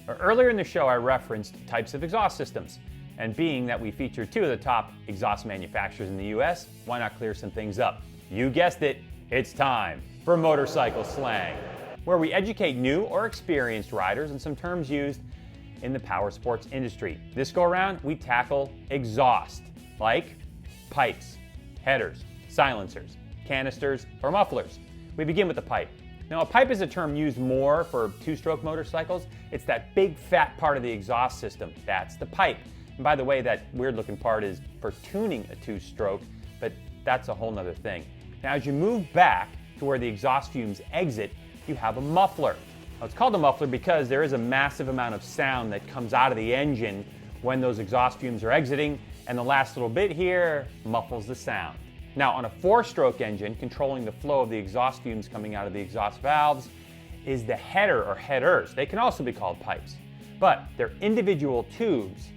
Earlier in the show, I referenced types of exhaust systems. And being that we feature two of the top exhaust manufacturers in the US, why not clear some things up? You guessed it, it's time for Motorcycle Slang, where we educate new or experienced riders on some terms used in the power sports industry. This go around, we tackle exhaust, like pipes, headers, silencers, canisters, or mufflers. We begin with the pipe. Now, a pipe is a term used more for two-stroke motorcycles. It's that big fat part of the exhaust system. That's the pipe. And by the way, that weird-looking part is for tuning a two-stroke, but that's a whole nother thing. Now, as you move back to where the exhaust fumes exit, you have a muffler. Now, it's called a muffler because there is a massive amount of sound that comes out of the engine when those exhaust fumes are exiting, and the last little bit here muffles the sound. Now, on a four-stroke engine, controlling the flow of the exhaust fumes coming out of the exhaust valves is the header or headers. They can also be called pipes, but they're individual tubes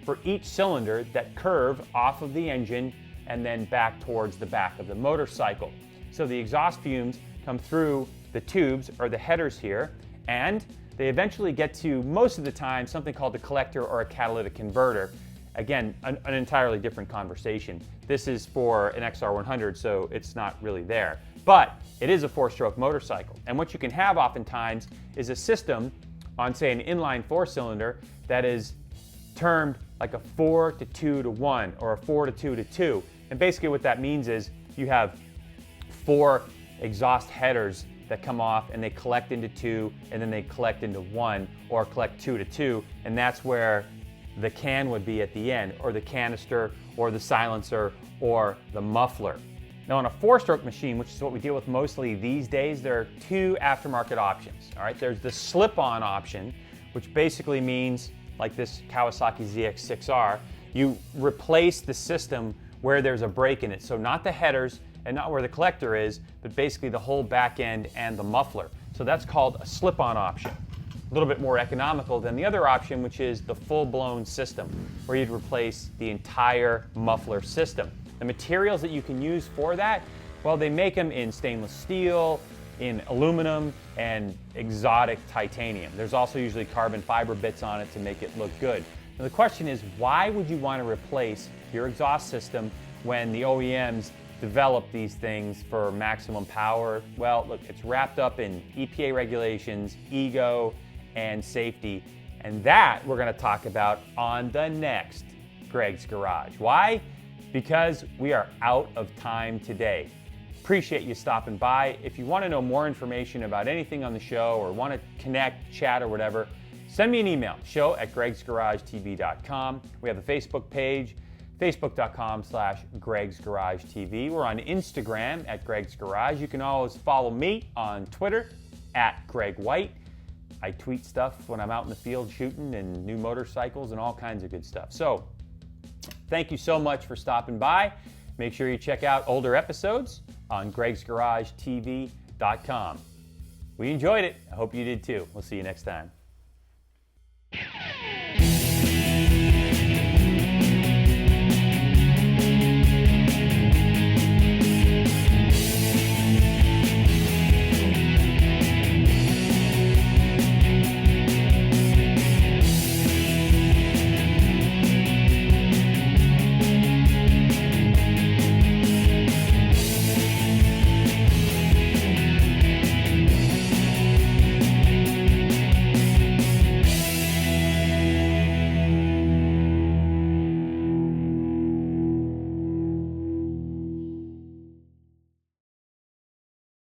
for each cylinder that curve off of the engine and then back towards the back of the motorcycle. So the exhaust fumes come through the tubes or the headers here, and they eventually get to, most of the time, something called the collector or a catalytic converter. Again, an entirely different conversation. This is for an XR100, so it's not really there. But it is a four-stroke motorcycle. And what you can have oftentimes is a system on, say, an inline four-cylinder that is termed like a 4-to-2-to-1 or a 4-to-2-to-2. And basically what that means is you have four exhaust headers that come off and they collect into two, and then they collect into one, or collect 2-to-2, and that's where the can would be at the end, or the canister, or the silencer, or the muffler. Now, on a four-stroke machine, which is what we deal with mostly these days, there are two aftermarket options. All right, there's the slip-on option, which basically means, like this Kawasaki ZX6R, you replace the system where there's a break in it. So not the headers and not where the collector is, but basically the whole back end and the muffler. So that's called a slip-on option. A little bit more economical than the other option, which is the full-blown system, where you'd replace the entire muffler system. The materials that you can use for that, well, they make them in stainless steel, in aluminum, and exotic titanium. There's also usually carbon fiber bits on it to make it look good. Now the question is, why would you want to replace your exhaust system when the OEMs develop these things for maximum power? Well, look, it's wrapped up in EPA regulations, ego, and safety, and that we're going to talk about on the next Greg's Garage. Why? Because we are out of time today. Appreciate you stopping by. If you want to know more information about anything on the show or want to connect, chat, or whatever, send me an email, show@gregsgaragetv.com. We have a Facebook page, facebook.com/gregsgaragetv. We're on Instagram @gregsgarage. You can always follow me on Twitter @GregWhite. I tweet stuff when I'm out in the field shooting and new motorcycles and all kinds of good stuff. So thank you so much for stopping by. Make sure you check out older episodes on gregsgaragetv.com. We enjoyed it. I hope you did too. We'll see you next time.